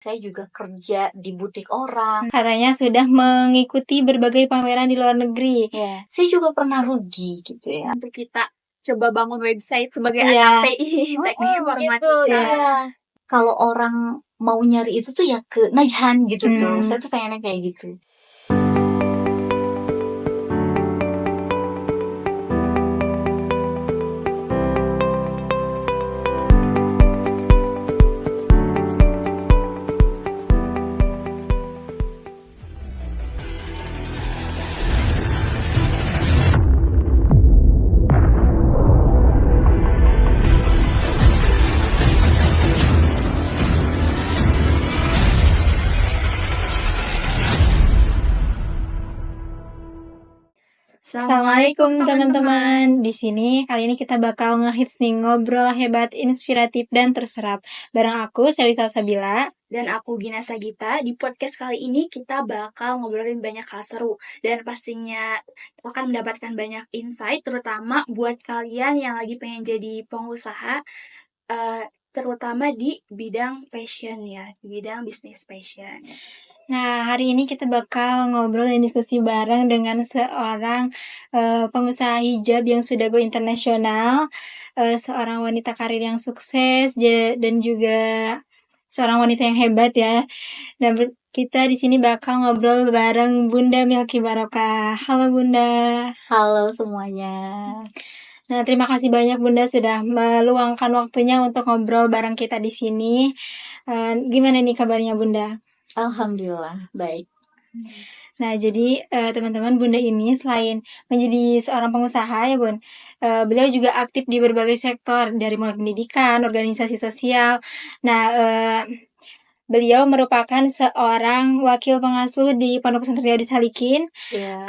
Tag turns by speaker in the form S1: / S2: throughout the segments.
S1: Saya juga kerja di butik orang.
S2: Katanya sudah mengikuti berbagai pameran di luar negeri.
S1: Ya, saya juga pernah rugi gitu ya.
S3: Untuk kita coba bangun website sebagai
S2: Iya.
S3: anak TI, teknik informatika.
S2: gitu, ya.
S1: Iya. Kalau orang mau nyari itu tuh ya ke Najhan gitu tuh. Saya tuh pengennya kayak gitu.
S2: Assalamualaikum teman-teman. Di sini kali ini kita bakal ngehits nih ngobrol hebat, inspiratif dan terserap. Bareng aku Selisa Sabila
S3: dan aku Gina Sagita. Di podcast kali ini kita bakal ngobrolin banyak hal seru dan pastinya akan mendapatkan banyak insight, terutama buat kalian yang lagi pengen jadi pengusaha, terutama di bidang fashion ya, di bidang bisnis fashion.
S2: Nah, hari ini kita bakal ngobrol dan diskusi bareng dengan seorang pengusaha hijab yang sudah go internasional, seorang wanita karir yang sukses dan juga seorang wanita yang hebat ya. Dan kita di sini bakal ngobrol bareng Bunda Milky Barokah. Halo Bunda.
S1: Halo semuanya.
S2: Nah, terima kasih banyak Bunda sudah meluangkan waktunya untuk ngobrol bareng kita di sini. Gimana nih kabarnya Bunda?
S1: Alhamdulillah, baik.
S2: Nah, jadi teman-teman, Bunda ini selain menjadi seorang pengusaha ya Bun, beliau juga aktif di berbagai sektor, dari mulai pendidikan, organisasi sosial. Nah, beliau merupakan seorang wakil pengasuh di Pondok Pesantren Riyadus Salikin,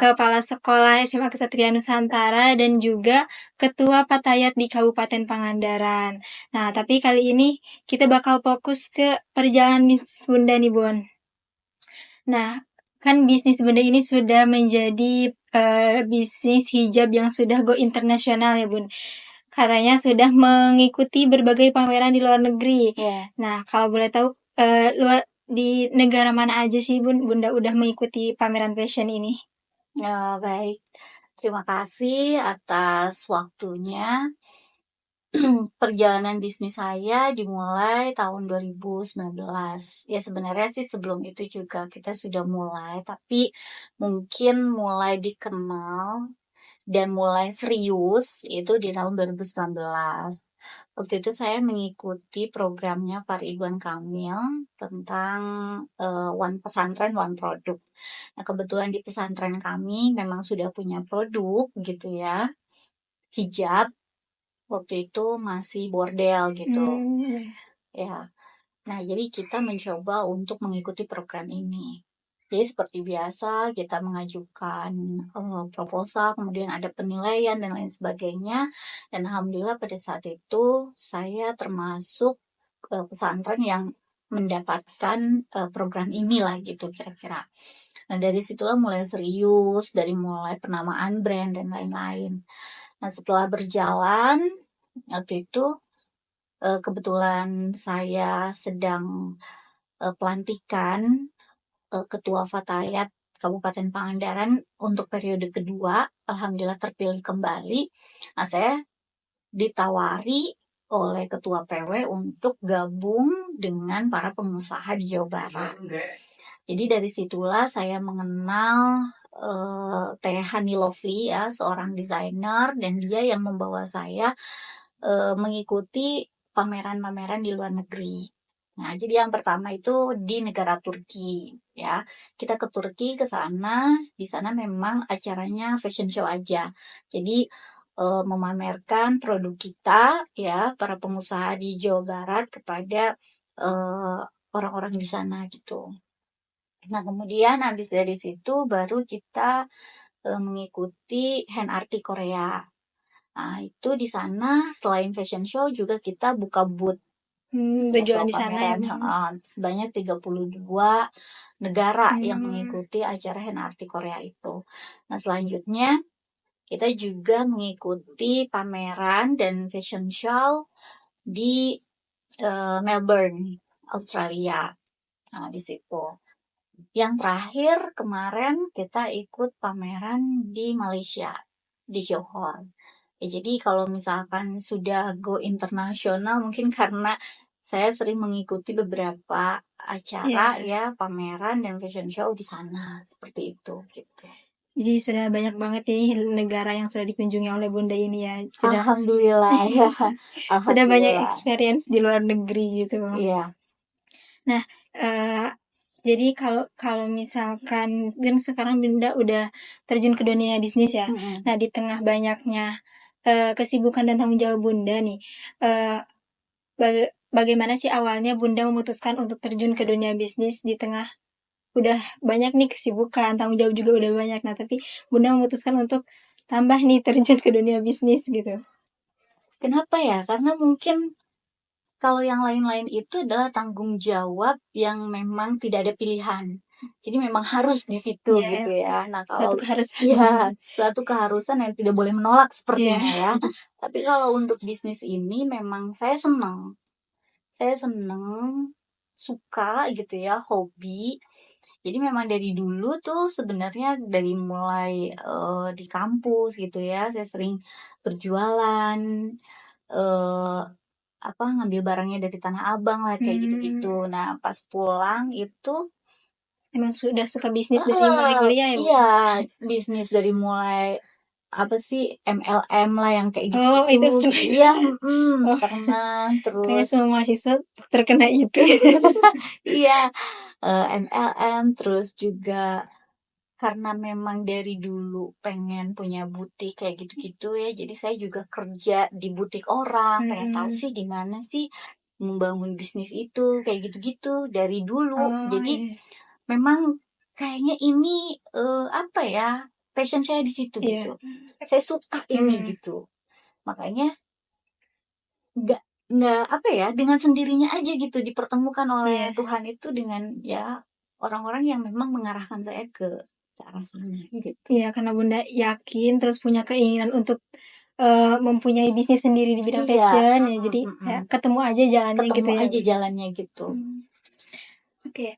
S2: Kepala Sekolah SMA Kesatria Nusantara, dan juga Ketua Patayat di Kabupaten Pangandaran. Nah, tapi kali ini kita bakal fokus ke perjalanan bisnis Bunda nih Bun. Nah, kan bisnis Bunda ini sudah menjadi bisnis hijab yang sudah go internasional ya Bun. Katanya sudah mengikuti berbagai pameran di luar negeri. Nah, kalau boleh tahu di negara mana aja sih Bunda udah mengikuti pameran fashion ini?
S1: Baik, terima kasih atas waktunya. Perjalanan bisnis saya dimulai tahun 2019. Ya sebenarnya sih sebelum itu juga kita sudah mulai, tapi mungkin mulai dikenal dan mulai serius itu di tahun 2019. Waktu itu saya mengikuti programnya Pak Ridwan Kamil tentang One Pesantren One Produk. Nah, kebetulan di pesantren kami memang sudah punya produk gitu ya, hijab. Waktu itu masih bordel gitu. Ya. Nah, jadi kita mencoba untuk mengikuti program ini. Jadi seperti biasa kita mengajukan proposal, kemudian ada penilaian dan lain sebagainya. Dan alhamdulillah pada saat itu saya termasuk pesantren yang mendapatkan program inilah gitu kira-kira. Nah, dari situlah mulai serius, dari mulai penamaan brand dan lain-lain. Nah, setelah berjalan, waktu itu kebetulan saya sedang pelantikan Ketua Fatayat Kabupaten Pangandaran untuk periode kedua, alhamdulillah terpilih kembali. Nah, saya ditawari oleh Ketua PW untuk gabung dengan para pengusaha di Jawa Barat. Jadi dari situlah saya mengenal Teh Hani Lovely ya, seorang desainer, dan dia yang membawa saya mengikuti pameran-pameran di luar negeri. Nah, jadi yang pertama itu di negara Turki ya. Kita ke Turki, ke sana, di sana memang acaranya fashion show aja. Jadi memamerkan produk kita ya, para pengusaha di Jawa Barat kepada orang-orang di sana gitu. Nah, kemudian habis dari situ baru kita mengikuti HandArty Korea. Nah, itu di sana selain fashion show juga kita buka booth
S2: berjualan di sana ya.
S1: Sebanyak 32 negara yang mengikuti acara HandArty Korea itu. Nah, selanjutnya kita juga mengikuti pameran dan fashion show di Melbourne, Australia. Nah, di situ. Yang terakhir kemarin kita ikut pameran di Malaysia, di Johor. Ya, jadi kalau misalkan sudah go internasional mungkin karena saya sering mengikuti beberapa acara ya pameran dan fashion show di sana seperti itu gitu.
S2: Jadi sudah banyak banget nih negara yang sudah dikunjungi oleh Bunda ini ya. Sudah
S1: Alhamdulillah ya.
S2: sudah banyak
S1: Alhamdulillah.
S2: experience di luar negeri gitu.
S1: Iya.
S2: Nah, jadi kalau misalkan kan sekarang Bunda udah terjun ke dunia bisnis ya. Nah, di tengah banyaknya kesibukan dan tanggung jawab Bunda nih, bagaimana sih awalnya Bunda memutuskan untuk terjun ke dunia bisnis di tengah udah banyak nih kesibukan, tanggung jawab juga udah banyak. Nah, tapi Bunda memutuskan untuk tambah nih terjun ke dunia bisnis gitu.
S1: Kenapa ya? Karena mungkin kalau yang lain-lain itu adalah tanggung jawab yang memang tidak ada pilihan. Jadi memang harus di situ gitu ya. Nah, kalau suatu keharusan yang tidak boleh menolak sepertinya ya. Tapi kalau untuk bisnis ini memang saya senang. Saya senang, suka gitu ya, hobi. Jadi memang dari dulu tuh sebenarnya dari mulai di kampus gitu ya, saya sering berjualan, eh ngambil barangnya dari Tanah Abang lah kayak gitu-gitu. Nah, pas pulang itu
S2: Emang sudah suka bisnis dari mulai kuliah ya, Bu?
S1: iya, bisnis dari mulai apa sih MLM lah yang kayak
S2: Oh,
S1: gitu-gitu.
S2: itu
S1: Iya,
S2: Oh,
S1: pernah
S2: kayak
S1: terus
S2: semua mahasiswa terkena itu.
S1: iya, MLM terus juga karena memang dari dulu pengen punya butik kayak gitu-gitu ya. Jadi saya juga kerja di butik orang, pengen tahu sih di mana sih membangun bisnis itu kayak gitu-gitu dari dulu. Jadi memang kayaknya ini apa ya? Passion saya di situ gitu. Saya suka ini gitu. Makanya nggak apa ya, dengan sendirinya aja gitu dipertemukan oleh Tuhan itu dengan ya orang-orang yang memang mengarahkan saya ke arah sana gitu.
S2: Iya, karena Bunda yakin terus punya keinginan untuk mempunyai bisnis sendiri di bidang fashion ya. Jadi ya, ketemu aja jalannya gitu ya.
S1: Ketemu aja jalannya gitu.
S3: Oke.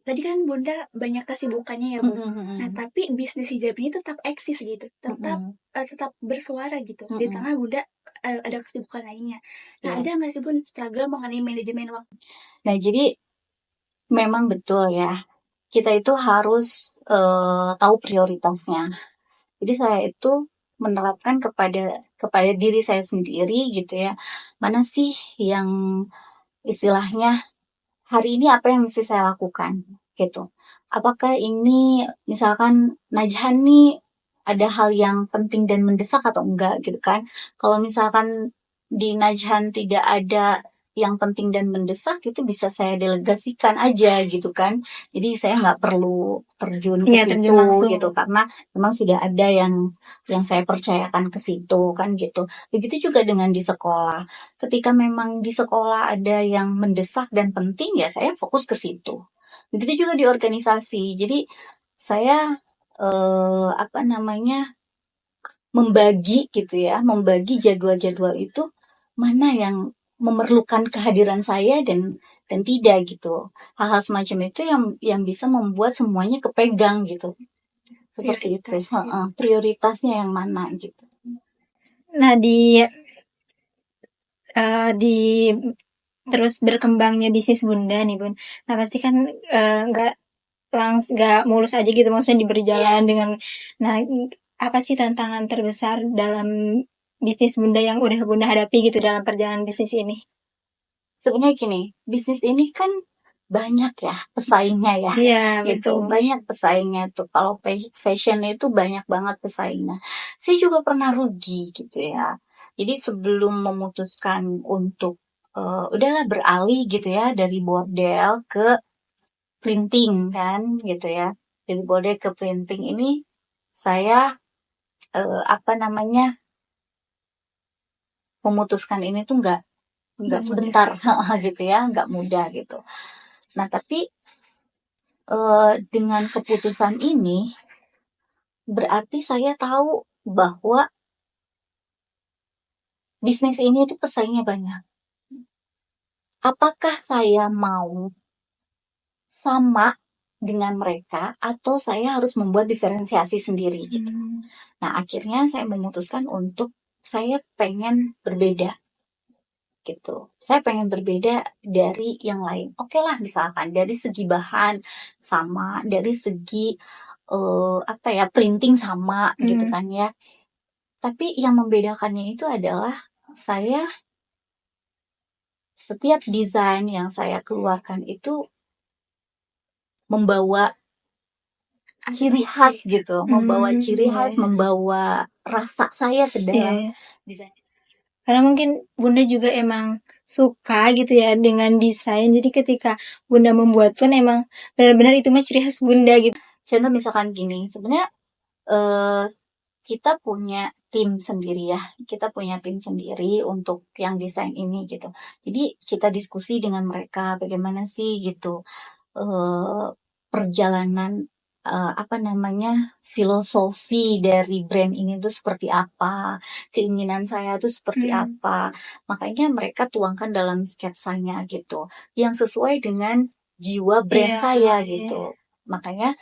S3: Tadi kan Bunda banyak kesibukannya ya, Bu. Nah, tapi bisnis hijab ini tetap eksis gitu. Tetap bersuara gitu. Di tengah Bunda ada kesibukan lainnya. Nah, ada nggak sih Bun struggle mengenai manajemen waktu?
S1: Nah, jadi memang betul ya. Kita itu harus tahu prioritasnya. Jadi saya itu menerapkan kepada diri saya sendiri gitu ya. Mana sih yang istilahnya hari ini apa yang mesti saya lakukan gitu. Apakah ini misalkan Najhan nih ada hal yang penting dan mendesak atau enggak gitu kan. Kalau misalkan di Najhan tidak ada yang penting dan mendesak itu bisa saya delegasikan aja gitu kan. Jadi saya nggak perlu terjun ke situ gitu karena memang sudah ada yang saya percayakan ke situ kan gitu. Begitu juga dengan di sekolah. Ketika memang di sekolah ada yang mendesak dan penting ya saya fokus ke situ. Begitu juga di organisasi. Jadi saya membagi gitu ya, membagi jadwal-jadwal itu mana yang memerlukan kehadiran saya dan tidak gitu. Hal-hal semacam itu yang bisa membuat semuanya kepegang gitu. Seperti itu. Prioritasnya yang mana gitu.
S2: Nah, di terus berkembangnya bisnis Bunda nih, Bun. Nah, pasti kan nggak mulus aja gitu, maksudnya diberi jalan dengan. Nah, apa sih tantangan terbesar dalam bisnis Bunda yang udah Bunda hadapi gitu dalam perjalanan bisnis ini?
S1: Sebenarnya gini, bisnis ini kan banyak ya pesaingnya ya.
S2: Iya,
S1: gitu.
S2: betul.
S1: Banyak pesaingnya tuh. Kalau fashion itu banyak banget pesaingnya. Saya juga pernah rugi gitu ya. Jadi sebelum memutuskan untuk udahlah beralih gitu ya dari bordel ke printing kan gitu ya. Dari bordel ke printing ini saya memutuskan ini tuh nggak sebentar gitu ya, nggak mudah gitu. Nah, tapi dengan keputusan ini berarti saya tahu bahwa bisnis ini itu pesaingnya banyak. Apakah saya mau sama dengan mereka atau saya harus membuat diferensiasi sendiri gitu. Nah, akhirnya saya memutuskan untuk saya pengen berbeda gitu. Saya pengen berbeda dari yang lain. Oke lah, misalkan dari segi bahan sama, dari segi printing sama gitu kan ya. Tapi yang membedakannya itu adalah saya setiap desain yang saya keluarkan itu membawa ciri khas gitu, membawa ciri khas, membawa rasa saya ke dalam desain.
S2: Karena mungkin Bunda juga emang suka gitu ya dengan desain. Jadi ketika Bunda membuat pun emang benar-benar itu mah ciri khas Bunda gitu.
S1: Contoh misalkan gini, sebenarnya kita punya tim sendiri ya. Kita punya tim sendiri untuk yang desain ini gitu. Jadi kita diskusi dengan mereka bagaimana sih gitu perjalanan filosofi dari brand ini tuh seperti apa, keinginan saya tuh seperti apa. Makanya mereka tuangkan dalam sketsanya gitu, yang sesuai dengan jiwa brand saya gitu. Makanya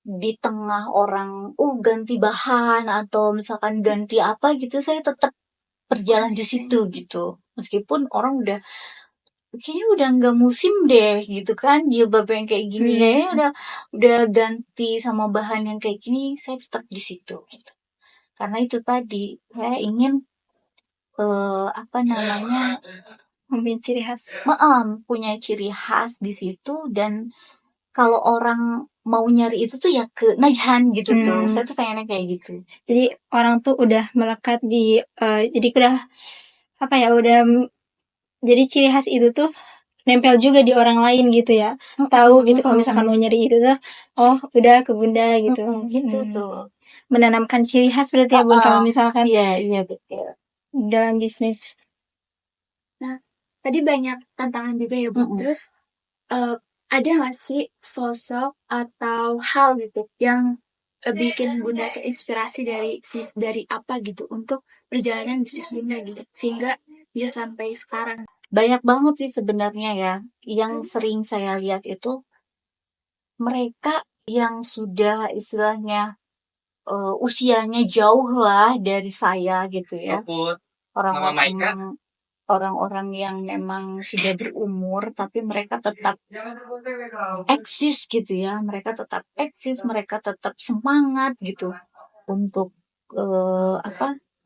S1: di tengah orang ganti bahan atau misalkan ganti apa gitu, saya tetap berjalan di situ gitu. Meskipun orang kayaknya udah nggak musim deh gitu kan, jilbab yang kayak gini kayaknya udah ganti sama bahan yang kayak gini, saya tetap di situ gitu. Karena itu tadi saya ingin
S2: Punya ciri khas.
S1: Punya ciri khas di situ, dan kalau orang mau nyari itu tuh ya ke Najhan gitu tuh. Saya tuh pengennya kayak gitu.
S2: Jadi orang tuh udah melekat di jadi udah jadi ciri khas itu tuh nempel juga di orang lain gitu ya. Tahu gitu kalau misalkan mau nyari itu tuh, oh udah ke Bunda gitu.
S1: Gitu tuh.
S2: Menanamkan ciri khas berarti ya Bun, kalau misalkan
S1: iya betul.
S2: dalam bisnis.
S3: Nah, tadi banyak tantangan juga ya Bun. Terus ada nggak sih sosok atau hal gitu yang bikin Bunda terinspirasi dari apa gitu untuk perjalanan bisnis Bunda gitu, sehingga bisa sampai sekarang?
S1: Banyak banget sih sebenarnya ya. Yang sering saya lihat itu mereka yang sudah istilahnya usianya jauh lah dari saya gitu ya. Orang-orang yang memang sudah berumur tapi mereka tetap eksis gitu ya. Mereka tetap eksis, mereka tetap semangat gitu untuk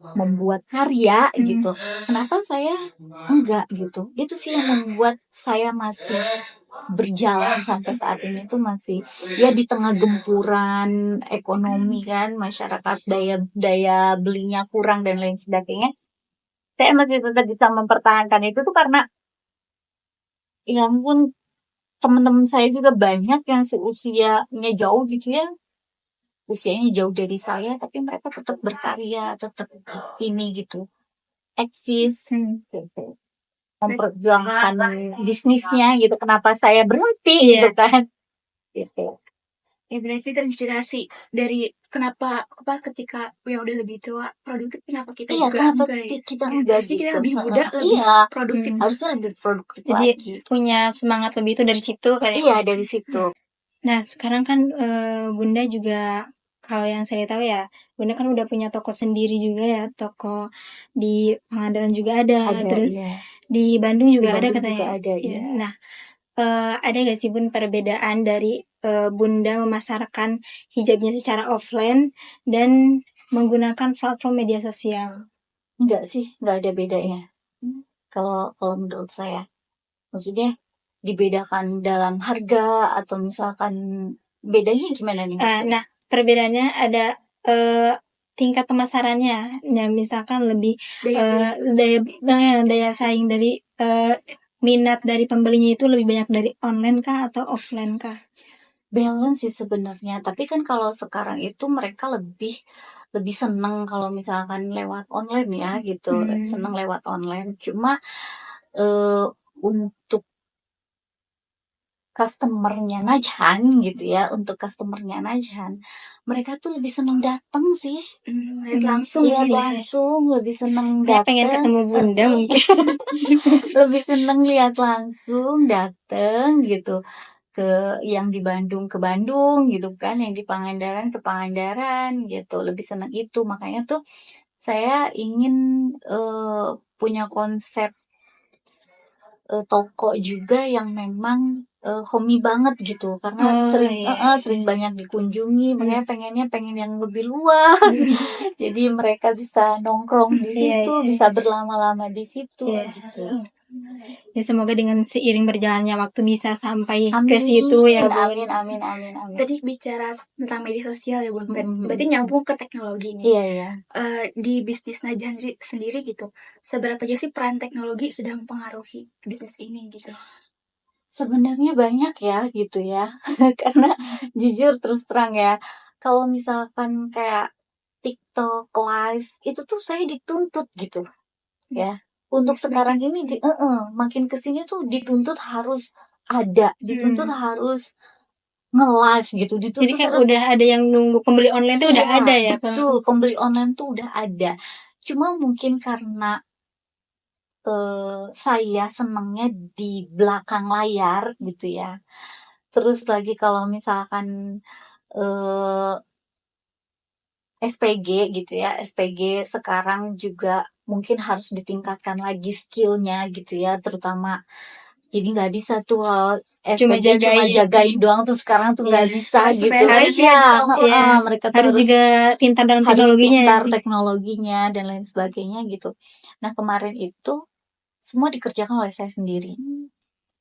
S1: membuat karya gitu. Kenapa saya enggak gitu? Itu sih yang membuat saya masih berjalan sampai saat ini tuh masih ya di tengah gempuran ekonomi kan, masyarakat daya belinya kurang dan lain sebagainya. Saya masih tetap bisa mempertahankan itu tuh karena ya ampun, teman-teman saya juga banyak yang seusianya jauh gitu ya. Usianya jauh dari saya tapi mereka tetap berkarya, tetap ini gitu. Eksis gitu. Memperjuangkan bisnisnya gitu. Kenapa saya berhenti gitu kan? Gitu.
S3: Ya berarti terinspirasi dari kenapa ketika yang udah lebih tua produktif, kenapa kita
S1: kenapa kita enggak
S3: Pasti
S1: gitu.
S3: kita lebih muda, lebih produktif.
S1: Harusnya lebih produktif
S2: Jadi
S1: lagi.
S2: punya semangat lebih itu dari situ kali.
S1: Iya, dari situ.
S2: Nah sekarang kan Bunda juga, kalau yang saya tahu ya, Bunda kan udah punya toko sendiri juga ya, toko di Pangandaran juga ada, terus di Bandung juga ada katanya.
S1: Juga ada, iya.
S2: Nah ada gak sih Bun perbedaan dari Bunda memasarkan hijabnya secara offline dan menggunakan platform media sosial?
S1: Enggak sih, enggak ada bedanya. Kalau menurut saya, maksudnya dibedakan dalam harga atau misalkan bedanya gimana nih?
S2: Nah, perbedaannya ada tingkat pemasarannya. Nah, misalkan lebih daya saing dari minat dari pembelinya itu lebih banyak dari online kah atau offline kah?
S1: Balance sih sebenarnya, tapi kan kalau sekarang itu mereka lebih seneng kalau misalkan lewat online ya gitu, seneng lewat online. Cuma untuk customernya Najhan gitu ya, untuk customernya Najhan, mereka tuh lebih seneng datang sih. Lihat langsung, lebih seneng datang.
S2: Pengen ketemu Bunda mungkin.
S1: Lebih seneng lihat langsung, datang gitu. yang di Bandung ke Bandung gitu kan, yang di Pangandaran ke Pangandaran gitu, lebih senang itu. Makanya tuh saya ingin punya konsep toko juga yang memang homey banget gitu, karena
S2: Oh
S1: sering
S2: iya.
S1: sering banyak dikunjungi, makanya
S2: Hmm.
S1: pengen yang lebih luas. Jadi mereka bisa nongkrong di
S2: Iya,
S1: situ,
S2: iya,
S1: bisa berlama-lama di situ
S2: iya.
S1: gitu.
S2: Ya semoga dengan seiring berjalannya waktu bisa sampai ke
S1: Amin,
S2: situ ya Bun.
S1: amin, amin, amin, amin.
S3: Tadi bicara tentang media sosial ya Bun,
S1: Mm-mm.
S3: berarti nyambung ke teknologi nih.
S1: Iya, iya.
S3: Di bisnis Najhan sendiri gitu, seberapa aja sih peran teknologi sudah mempengaruhi bisnis ini gitu?
S1: Sebenarnya banyak ya gitu ya. Karena jujur terus terang ya, kalau misalkan kayak TikTok live itu tuh saya dituntut gitu ya. Untuk sekarang ini makin kesini tuh dituntut harus ada, dituntut harus nge-live gitu,
S2: Jadi
S1: dituntut
S2: kayak
S1: harus
S2: udah ada yang nunggu pembeli online tuh udah
S1: iya,
S2: ada ya Kak?
S1: betul, pembeli online tuh udah ada. Cuma mungkin karena saya senengnya di belakang layar gitu ya. Terus lagi kalau misalkan eh, SPG gitu ya, SPG sekarang juga mungkin harus ditingkatkan lagi skillnya gitu ya, terutama jadi nggak bisa tuh kalau
S2: Cuma
S1: SPG cuma
S2: jagain.
S1: jagain doang tuh sekarang tuh
S2: Iya.
S1: nggak bisa
S3: Harus
S1: gitu.
S3: harus
S1: Ya,
S3: di toko.
S2: Ya,
S1: mereka tuh
S2: harus juga pintar dengan
S1: harus
S2: teknologinya ya.
S1: pintar teknologinya dan lain sebagainya gitu. Nah kemarin itu semua dikerjakan oleh saya sendiri.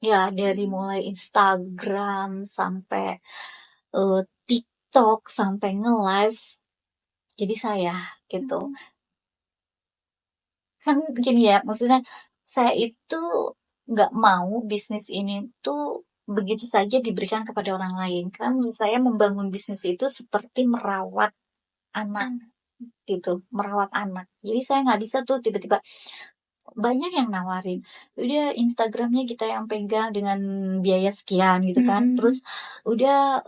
S1: Ya dari mulai Instagram sampai TikTok sampai nge-live jadi saya gitu. Kan gini ya, maksudnya saya itu nggak mau bisnis ini tuh begitu saja diberikan kepada orang lain. Karena menurut saya membangun bisnis itu seperti merawat anak gitu, merawat anak. Jadi saya nggak bisa tuh tiba-tiba banyak yang nawarin, udah Instagramnya kita yang pegang dengan biaya sekian gitu kan, terus udah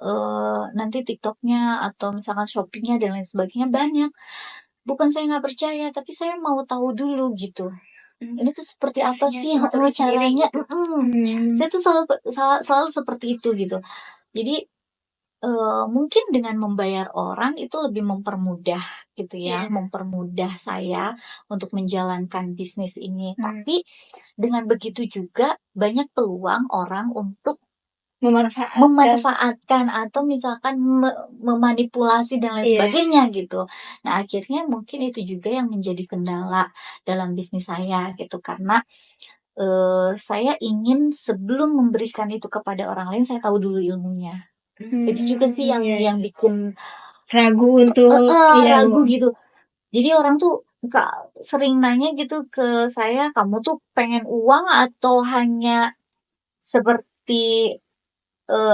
S1: nanti TikToknya atau misalkan Shopee-nya dan lain sebagainya banyak. Bukan saya nggak percaya, tapi saya mau tahu dulu gitu. Ini tuh seperti apa
S3: Caranya
S1: sih
S3: sama terus sendiri
S1: caranya?
S3: gitu.
S1: Saya tuh selalu seperti itu gitu. Jadi mungkin dengan membayar orang itu lebih mempermudah gitu ya,
S3: Iya.
S1: mempermudah saya untuk menjalankan bisnis ini. Tapi dengan begitu juga banyak peluang orang untuk memanfaatkan atau misalkan memanipulasi dan lain
S2: Iya.
S1: sebagainya gitu. Nah, akhirnya mungkin itu juga yang menjadi kendala dalam bisnis saya gitu karena saya ingin sebelum memberikan itu kepada orang lain saya tahu dulu ilmunya. Itu juga sih yang
S2: Iya.
S1: bikin
S2: Ragu untuk iya,
S1: ragu
S2: Bu.
S1: gitu. Jadi orang tuh sering nanya gitu ke saya, kamu tuh pengen uang atau hanya seperti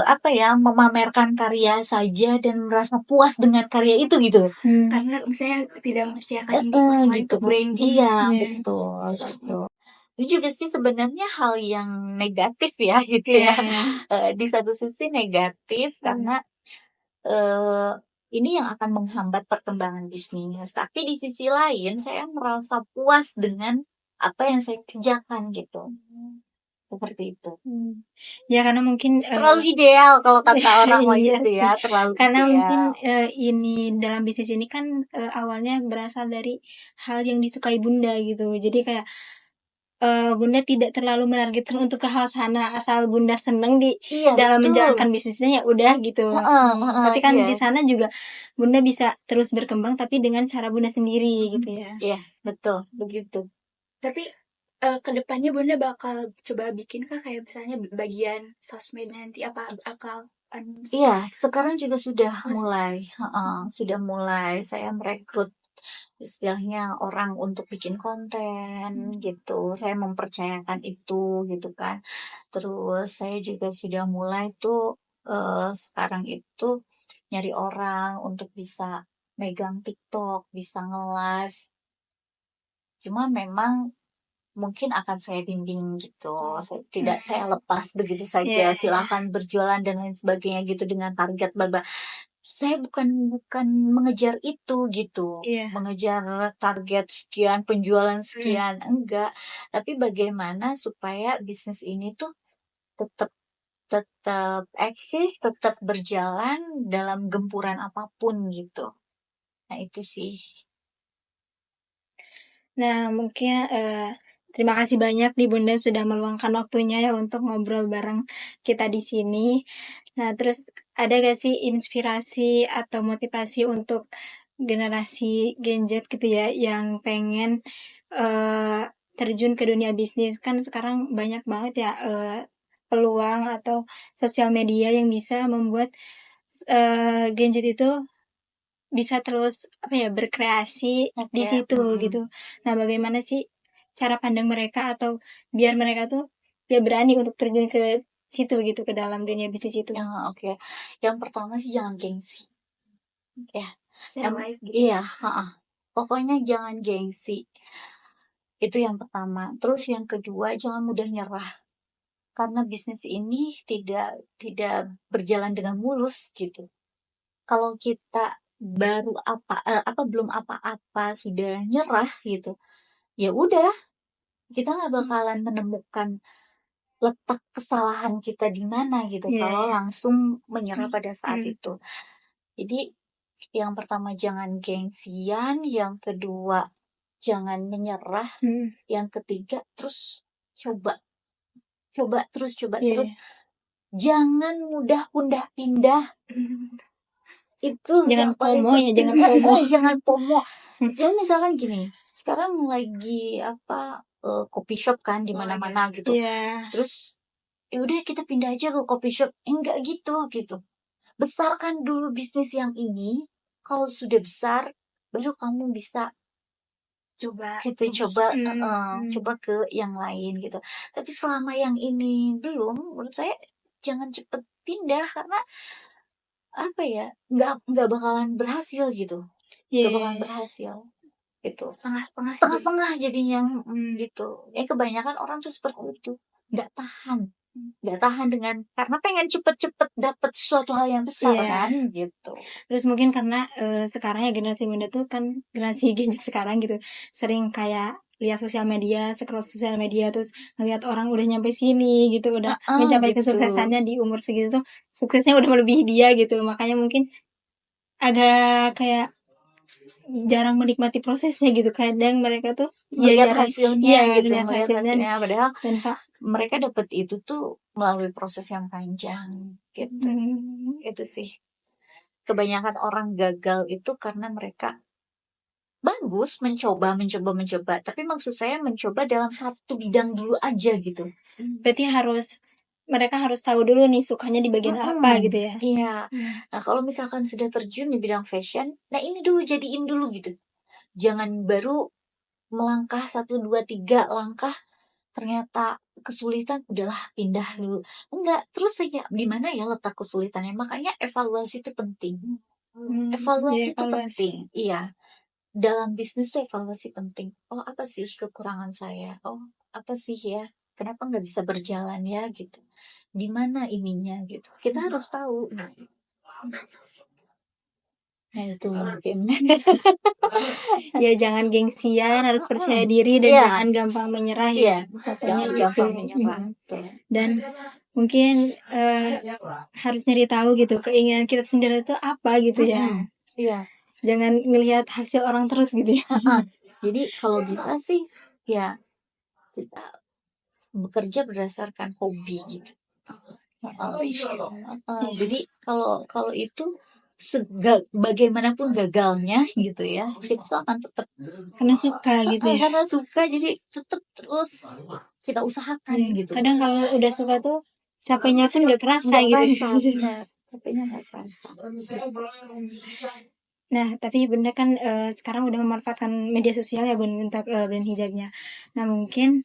S1: apa ya, memamerkan karya saja dan merasa puas dengan karya itu gitu.
S3: Karena misalnya tidak mempercayakan ini ke orang lain
S1: Gitu.
S3: untuk branding.
S1: Iya,
S2: Iya.
S1: betul gitu. Itu juga sih sebenarnya hal yang negatif ya gitu ya.
S2: Iya.
S1: Di satu sisi negatif karena ini yang akan menghambat perkembangan bisnis. Tapi di sisi lain saya merasa puas dengan apa yang saya kerjakan gitu. Seperti itu.
S2: Ya karena mungkin
S1: Terlalu ideal kalau kata orang
S2: iya
S1: gitu ya,
S2: sih.
S1: terlalu
S2: Karena mungkin
S1: ideal.
S2: ini dalam bisnis ini kan awalnya berasal dari hal yang disukai Bunda gitu. Jadi kayak Bunda tidak terlalu menargetkan untuk ke hal sana, asal Bunda seneng di
S1: Iya,
S2: dalam
S1: betul.
S2: menjalankan bisnisnya ya udah gitu. Tapi kan
S1: Iya.
S2: di sana juga Bunda bisa terus berkembang tapi dengan cara Bunda sendiri gitu ya.
S1: Iya, betul, begitu.
S3: Tapi kedepannya Bunda bakal coba bikin kah kayak misalnya bagian sosmed nanti apa akal
S1: Iya, sekarang juga sudah
S3: Oh,
S1: mulai, sudah mulai saya merekrut istilahnya orang untuk bikin konten gitu. Saya mempercayakan itu gitu kan. Terus saya juga sudah mulai tuh sekarang itu nyari orang untuk bisa megang TikTok, bisa nge-live. Cuma memang mungkin akan saya bimbing gitu. Tidak saya lepas begitu saja.
S2: Iya.
S1: Silakan berjualan dan lain sebagainya gitu dengan target baba. Saya bukan mengejar itu gitu.
S2: Iya.
S1: Mengejar target sekian, penjualan sekian, enggak. Tapi bagaimana supaya bisnis ini tuh tetap tetap eksis, tetap berjalan dalam gempuran apapun gitu. Nah itu sih.
S2: Nah, mungkin terima kasih banyak nih Bunda sudah meluangkan waktunya ya untuk ngobrol bareng kita di sini. Nah, terus ada gak sih inspirasi atau motivasi untuk generasi Gen Z gitu ya yang pengen terjun ke dunia bisnis? Kan sekarang banyak banget ya peluang atau sosial media yang bisa membuat Gen Z itu bisa terus berkreasi di
S1: Oke.
S2: situ gitu. Nah, bagaimana sih cara pandang mereka atau biar mereka tuh ya berani untuk terjun ke situ gitu, ke dalam dunia bisnis itu?
S1: Oke. Yang pertama sih jangan gengsi. Ya.
S3: Share life gitu.
S1: Iya, pokoknya jangan gengsi. Itu yang pertama. Terus yang kedua, jangan mudah nyerah. Karena bisnis ini tidak berjalan dengan mulus gitu. Kalau kita baru belum apa-apa sudah nyerah gitu, ya udah, kita nggak bakalan menemukan letak kesalahan kita di mana gitu.
S2: Iya,
S1: Kalau
S2: iya.
S1: langsung menyerah pada saat
S2: Hmm.
S1: itu. Jadi yang pertama jangan gengsian, yang kedua jangan menyerah,
S2: Hmm.
S1: yang ketiga terus coba terus
S2: Iya, iya.
S1: jangan mudah pindah. Itu
S2: Jangan
S1: yang paling
S2: FOMO ya,
S1: penting.
S2: jangan FOMO.
S1: Jangan FOMO. Jadi misalkan gini, sekarang lagi coffee shop kan di mana-mana gitu.
S2: Iya.
S1: Terus ya udah kita pindah aja ke coffee shop. Enggak gitu. Besarkan dulu bisnis yang ini. Kalau sudah besar, baru kamu bisa coba ke yang lain gitu. Tapi selama yang ini belum, menurut saya jangan cepet pindah karena apa ya, nggak bakalan berhasil gitu,
S2: Iya,
S1: nggak bakalan
S2: iya.
S1: berhasil gitu,
S3: Setengah-setengah gitu.
S1: setengah-setengah jadinya, gitu. Ya kebanyakan orang tuh seperti itu, nggak tahan, dengan karena pengen cepet-cepet dapet suatu hal yang besar
S2: Iya.
S1: kan gitu.
S2: Terus mungkin karena sekarang ya generasi muda tuh kan generasi Gen Z sekarang gitu sering kayak lihat sosial media, scroll sosial media terus ngelihat orang udah nyampe sini gitu, udah mencapai
S1: Gitu.
S2: kesuksesannya di umur segitu tuh suksesnya udah melebihi dia gitu. Makanya mungkin agak kayak jarang menikmati prosesnya gitu. Kadang mereka tuh ya
S1: Melihat
S2: jarang
S1: hasilnya gitu,
S2: ngelihat
S1: melihat
S2: hasilnya
S1: hasilnya padahal
S2: tanpa
S1: mereka dapat itu tuh melalui proses yang panjang gitu. Itu sih kebanyakan orang gagal itu karena mereka bagus mencoba, tapi maksud saya mencoba dalam satu bidang dulu aja gitu.
S2: berarti mereka harus tahu dulu nih sukanya di bagian apa gitu ya.
S1: Iya. Nah, kalau misalkan sudah terjun di bidang fashion, nah ini dulu jadiin dulu gitu. Jangan baru melangkah 1, 2, 3 langkah ternyata kesulitan, udahlah pindah dulu. Enggak, terus saja di mana ya letak kesulitannya. Makanya evaluasi itu penting.
S2: Jadi
S1: Evaluasi itu
S2: evaluasi.
S1: penting. Iya. Dalam bisnis tuh evaluasi penting. Oh, apa sih kekurangan saya? Oh, apa sih ya? Kenapa nggak bisa berjalan ya gitu? Di mana ininya gitu? Kita harus tahu. Nah itu mungkin.
S2: Ya jangan gengsian, harus percaya diri dan
S1: Iya.
S2: jangan gampang menyerah ya.
S1: Iya.
S2: Pokoknya
S1: Jangan
S2: gitu.
S1: gampang menyerah. Tuh.
S2: Dan mungkin harus nyari tahu gitu keinginan kita sendiri itu apa gitu ya.
S1: Iya.
S2: Jangan ngelihat hasil orang terus gitu ya.
S1: Jadi kalau bisa sih ya kita bekerja berdasarkan hobi gitu. Jadi kalau itu bagaimanapun gagalnya gitu ya, kita tuh akan tetap
S2: Karena suka gitu ya.
S1: karena suka, jadi tetap terus kita usahakan gitu.
S2: Kadang kalau udah suka tuh capeknya pun gak kerasa
S1: Nggak
S2: gitu.
S1: kerasa, benar. Capeknya nggak kerasa.
S2: Nah, tapi Bunda kan sekarang udah memanfaatkan media sosial ya Bun untuk brand hijabnya. Nah, mungkin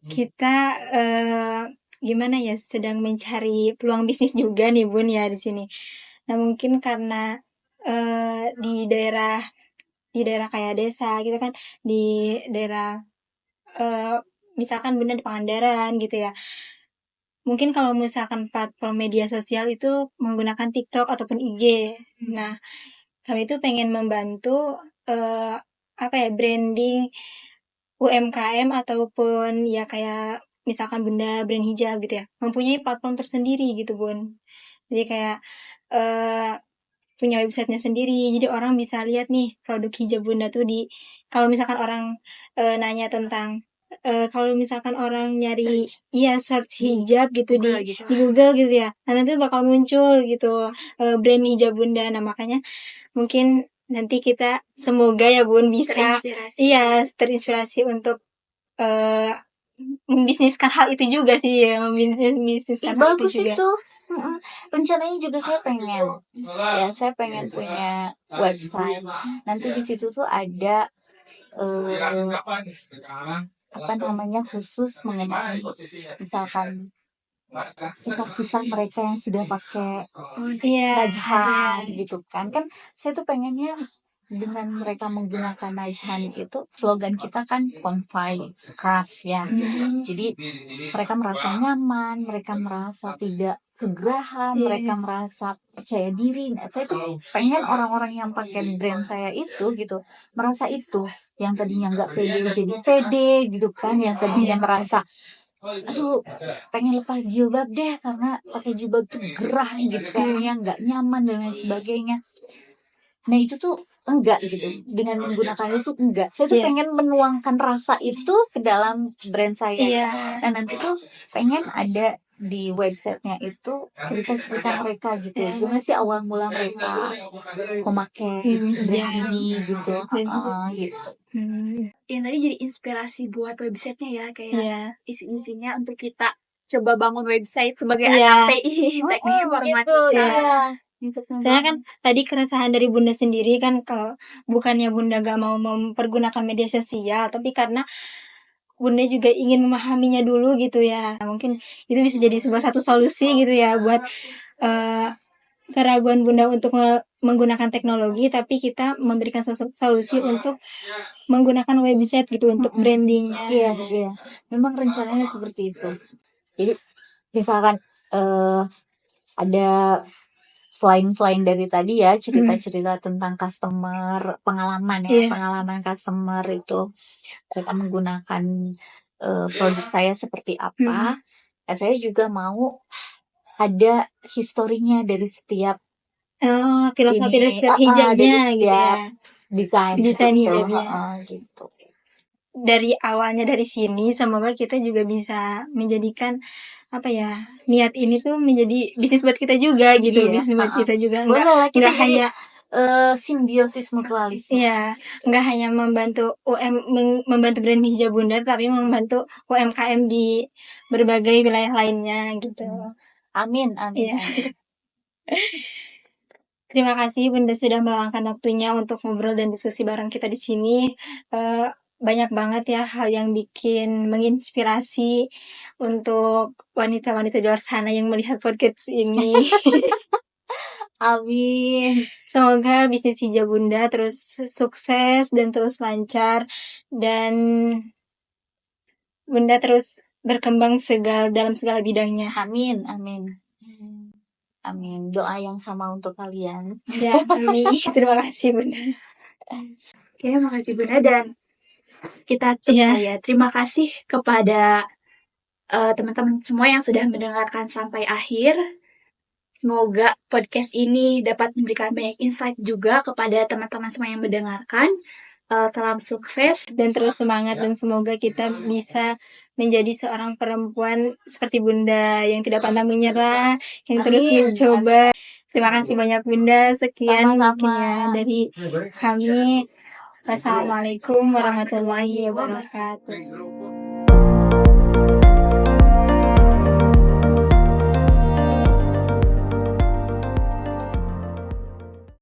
S2: kita gimana ya sedang mencari peluang bisnis juga nih Bun ya di sini. Nah, mungkin karena di daerah kayak desa gitu kan, di daerah misalkan Bunda di Pangandaran gitu ya. Mungkin kalau misalkan platform media sosial itu menggunakan TikTok ataupun IG. Nah, kami itu pengen membantu branding UMKM ataupun ya kayak misalkan Bunda brand hijab gitu ya, mempunyai platform tersendiri gitu Bun. Jadi kayak punya websitenya sendiri, jadi orang bisa lihat nih produk hijab Bunda tuh kalau misalkan orang nanya tentang kalau misalkan orang nyari search hijab gitu di Google gitu ya, nah nanti bakal muncul gitu brand hijab Bunda. Nah makanya mungkin nanti kita semoga ya Bun bisa terinspirasi untuk membisniskan hal itu juga sih ya, membisniskan hal
S1: bagus
S2: itu juga.
S1: itu. Rencananya juga saya pengen punya website. Nanti di situ tuh ada khusus mengenai misalkan kisah-kisah mereka yang sudah pakai Najhan gitu kan saya tuh pengennya dengan mereka menggunakan Najhan itu slogan kita kan Confide Craft ya. Jadi mereka merasa nyaman, mereka merasa tidak kegerahan, mereka merasa percaya diri. Nah, saya tuh pengen orang-orang yang pakai brand saya itu gitu merasa itu, yang tadinya nggak pede jadi pede gitu kan, yang tadinya merasa aduh pengen lepas jilbab deh karena pakai jilbab tuh gerah gitu kan, yang nggak nyaman dan lain sebagainya. Nah itu tuh enggak gitu, dengan menggunakan itu enggak. Saya tuh pengen menuangkan rasa itu ke dalam brand saya. Nah nanti tuh pengen ada di websitenya itu cerita-cerita mereka gitu. Gimana sih awal mula mereka memakai brand ini gitu. Gitu.
S3: Yang tadi jadi inspirasi buat websitenya ya, kayak isi-isinya untuk kita coba bangun website sebagai anak TI, teknik informatika.
S2: Saya kan tadi keresahan dari Bunda sendiri kan, kalau bukannya Bunda gak mau mempergunakan media sosial, tapi karena Bunda juga ingin memahaminya dulu gitu ya. Mungkin itu bisa jadi satu solusi gitu ya buat keraguan Bunda untuk menggunakan teknologi, tapi kita memberikan solusi untuk menggunakan website gitu untuk brandingnya.
S1: Iya. Memang rencananya seperti itu. Jadi misalkan ada selain dari tadi ya cerita-cerita tentang customer, pengalaman customer itu mereka menggunakan produk saya seperti apa. Saya juga mau ada historinya dari setiap
S2: filosofi dari setiap hijabnya gitu ya,
S1: desain
S2: hijabnya
S1: gitu.
S2: Dari awalnya dari sini, semoga kita juga bisa menjadikan niat ini tuh menjadi bisnis buat kita juga gitu. Bisnis buat kita juga, nggak hanya
S1: simbiosis mutualisme.
S2: Iya, nggak hanya membantu membantu brand hijab Bunda, tapi membantu UMKM di berbagai wilayah lainnya gitu.
S1: Amin.
S2: Terima kasih Bunda sudah meluangkan waktunya untuk ngobrol dan diskusi bareng kita di sini. Banyak banget ya hal yang bikin menginspirasi untuk wanita-wanita di luar sana yang melihat podcast ini.
S1: Amin.
S2: Semoga bisnis hijab Bunda terus sukses dan terus lancar, dan Bunda terus berkembang dalam segala bidangnya.
S1: Amin. Doa yang sama untuk kalian.
S2: Ya, amin. Terima kasih Bunda.
S3: Oke, makasih Bunda, dan kita terima kasih kepada teman-teman semua yang sudah mendengarkan sampai akhir. Semoga podcast ini dapat memberikan banyak insight juga kepada teman-teman semua yang mendengarkan. Salam sukses
S2: dan terus semangat, dan semoga kita bisa menjadi seorang perempuan seperti Bunda yang tidak pantang menyerah, yang terus mencoba. Terima kasih banyak Bunda. Sekian mungkin ya dari kami. Wassalamualaikum warahmatullahi wabarakatuh.